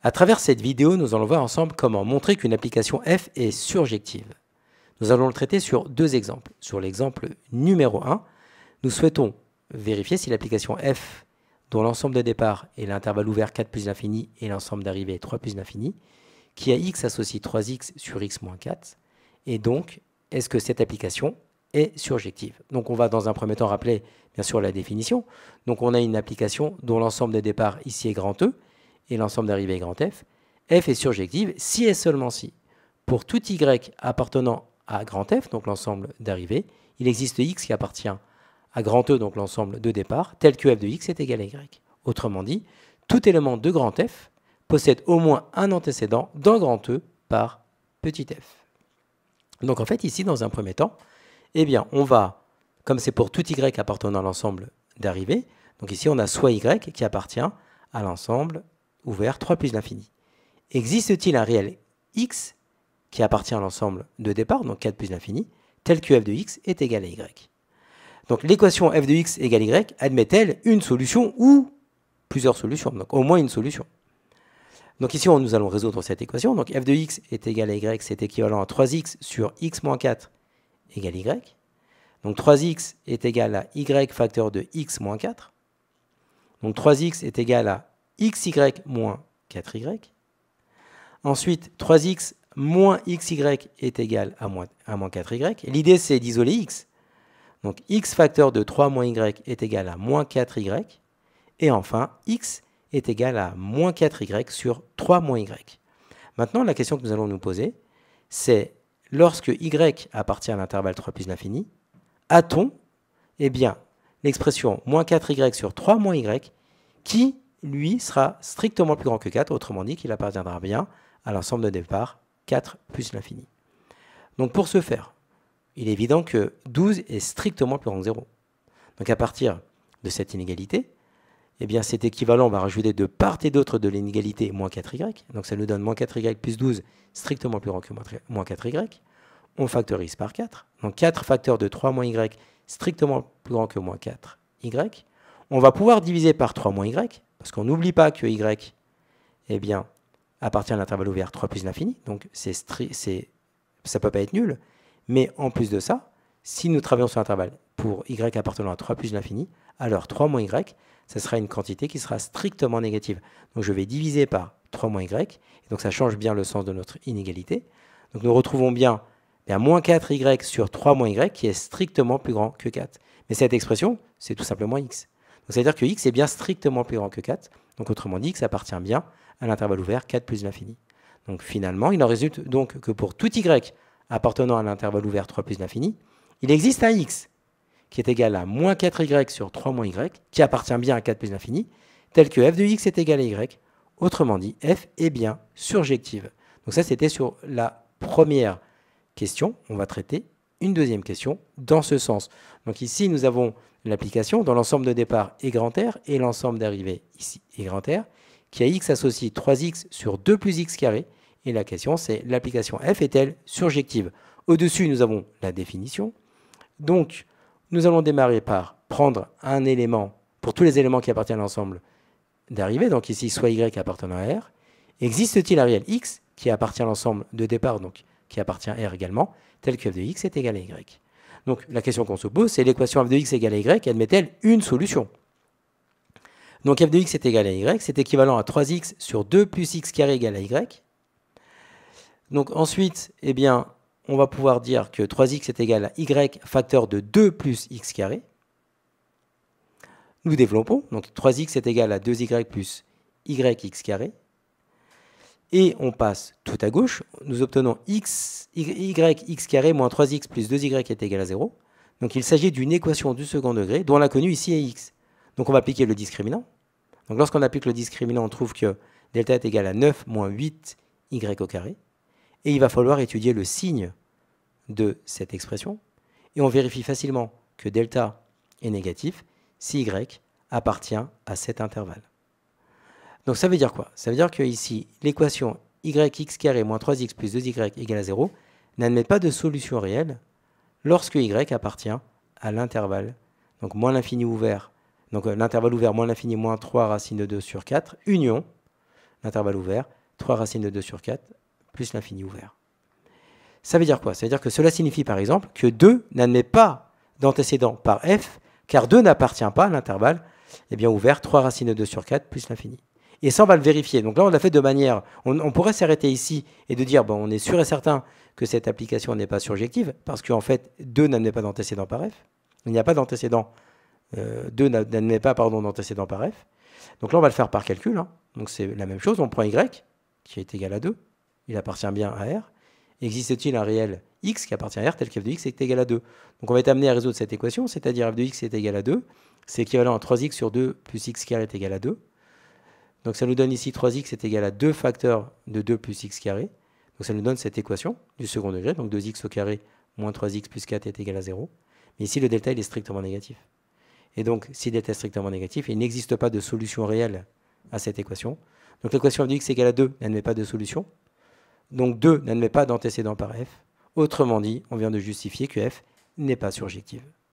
À travers cette vidéo, nous allons voir ensemble comment montrer qu'une application f est surjective. Nous allons le traiter sur deux exemples. Sur l'exemple numéro 1, nous souhaitons vérifier si l'application f, dont l'ensemble de départ est l'intervalle ouvert 4 plus l'infini et l'ensemble d'arrivée est 3 plus l'infini, qui à x associe 3x sur x moins 4, et donc, est-ce que cette application est surjective? Donc on va dans un premier temps rappeler bien sûr la définition. Donc on a une application dont l'ensemble de départ ici est grand E, et l'ensemble d'arrivée est grand F. F est surjective si et seulement si, pour tout y appartenant à grand F, donc l'ensemble d'arrivée, il existe x qui appartient à grand E, donc l'ensemble de départ, tel que f de x est égal à y. Autrement dit, tout élément de grand F possède au moins un antécédent dans grand E par petit f. Donc en fait, ici, dans un premier temps, eh bien, on va, comme c'est pour tout y appartenant à l'ensemble d'arrivée, donc ici, on a soit y qui appartient à l'ensemble ouvert 3 plus l'infini. Existe-t-il un réel x qui appartient à l'ensemble de départ, donc 4 plus l'infini, tel que f de x est égal à y? Donc l'équation f de x égale y admet-elle une solution ou plusieurs solutions, donc au moins une solution. Donc ici, nous allons résoudre cette équation. Donc f de x est égal à y, c'est équivalent à 3x sur x moins 4 égale y. Donc 3x est égal à y facteur de x moins 4. Donc 3x est égal à xy moins 4y. Ensuite, 3x moins xy est égal à moins 4y. L'idée, c'est d'isoler x. Donc x facteur de 3 moins y est égal à moins 4y. Et enfin, x est égal à moins 4y sur 3 moins y. Maintenant, la question que nous allons nous poser, c'est lorsque y appartient à l'intervalle 3 plus l'infini, a-t-on bien l'expression moins 4y sur 3 moins y qui, lui, sera strictement plus grand que 4, autrement dit qu'il appartiendra bien à l'ensemble de départ 4 plus l'infini. Donc pour ce faire, il est évident que 12 est strictement plus grand que 0. Donc à partir de cette inégalité, eh bien c'est équivalent, on va rajouter de part et d'autre de l'inégalité moins 4y. Donc ça nous donne moins 4y plus 12, strictement plus grand que moins 4y. On factorise par 4. Donc 4 facteurs de 3 moins y, strictement plus grand que moins 4y. On va pouvoir diviser par 3 moins y, parce qu'on n'oublie pas que y eh bien, appartient à l'intervalle ouvert 3 plus l'infini. Donc ça ne peut pas être nul. Mais en plus de ça, si nous travaillons sur l'intervalle pour y appartenant à 3 plus l'infini, alors 3 moins y, ce sera une quantité qui sera strictement négative. Donc je vais diviser par 3 moins y, et donc ça change bien le sens de notre inégalité. Donc nous retrouvons bien moins 4y sur 3 moins y qui est strictement plus grand que 4. Mais cette expression, c'est tout simplement x. Donc c'est-à-dire que x est bien strictement plus grand que 4. Donc autrement dit, x appartient bien à l'intervalle ouvert 4 plus l'infini. Donc finalement, il en résulte donc que pour tout y appartenant à l'intervalle ouvert 3 plus l'infini, il existe un x qui est égal à moins 4y sur 3 moins y, qui appartient bien à 4 plus l'infini, tel que f de x est égal à y. Autrement dit, f est bien surjective. Donc ça, c'était sur la première question. On va traiter une deuxième question dans ce sens. Donc ici, nous avons l'application dont l'ensemble de départ est grand R et l'ensemble d'arrivée ici est grand R, qui a x associe 3x sur 2 plus x carré. Et la question, c'est l'application f est-elle surjective? Au-dessus, nous avons la définition. Donc, nous allons démarrer par prendre un élément, pour tous les éléments qui appartiennent à l'ensemble d'arrivée, donc ici, soit y appartenant à R. Existe-t-il un réel x qui appartient à l'ensemble de départ, donc qui appartient à R également, tel que f de x est égal à y? Donc, la question qu'on se pose, c'est l'équation f de x égale à y, admet-elle une solution? Donc, f de x est égal à y, c'est équivalent à 3x sur 2 plus x carré égale à y. Donc, ensuite, eh bien, on va pouvoir dire que 3x est égal à y facteur de 2 plus x carré. Nous développons. Donc 3x est égal à 2y plus yx carré. Et on passe tout à gauche. Nous obtenons yx carré moins 3x plus 2y est égal à 0. Donc il s'agit d'une équation du second degré dont l'inconnu ici est x. Donc on va appliquer le discriminant. Donc lorsqu'on applique le discriminant, on trouve que delta est égal à 9 moins 8y au carré. Et il va falloir étudier le signe de cette expression. Et on vérifie facilement que delta est négatif si y appartient à cet intervalle. Donc ça veut dire quoi? Ça veut dire que ici, l'équation yx carré moins 3x plus 2y égale à 0 n'admet pas de solution réelle lorsque y appartient à l'intervalle, donc moins l'infini ouvert, donc l'intervalle ouvert moins l'infini moins 3 racine de 2 sur 4, union l'intervalle ouvert, 3 racines de 2 sur 4, plus l'infini ouvert. Ça veut dire quoi? Ça veut dire que cela signifie par exemple que 2 n'admet pas d'antécédent par f, car 2 n'appartient pas à l'intervalle ouvert, 3 racines de 2 sur 4, plus l'infini. Et ça, on va le vérifier. Donc là, on l'a fait de manière... On pourrait s'arrêter ici et de dire, bon, on est sûr et certain que cette application n'est pas surjective, parce qu'en fait, 2 n'admet pas d'antécédent par f. Il n'y a pas d'antécédent. 2 n'admet pas d'antécédent par f. Donc là, on va le faire par calcul. Hein. Donc c'est la même chose. On prend y, qui est égal à 2. Il appartient bien à r. Existe-t-il un réel x qui appartient à r tel que f de x est égal à 2? Donc on va être amené à résoudre cette équation, c'est-à-dire f de x est égal à 2. C'est équivalent à 3x sur 2 plus x carré est égal à 2. Donc ça nous donne ici 3x est égal à 2 facteurs de 2 plus x carré. Donc ça nous donne cette équation du second degré. Donc 2x au carré moins 3x plus 4 est égal à 0. Mais ici, le delta il est strictement négatif. Et donc, si delta est strictement négatif, il n'existe pas de solution réelle à cette équation. Donc l'équation f de x égale à 2 n'admet pas de solution. Donc 2 n'admet pas d'antécédent par f. Autrement dit, on vient de justifier que f n'est pas surjective.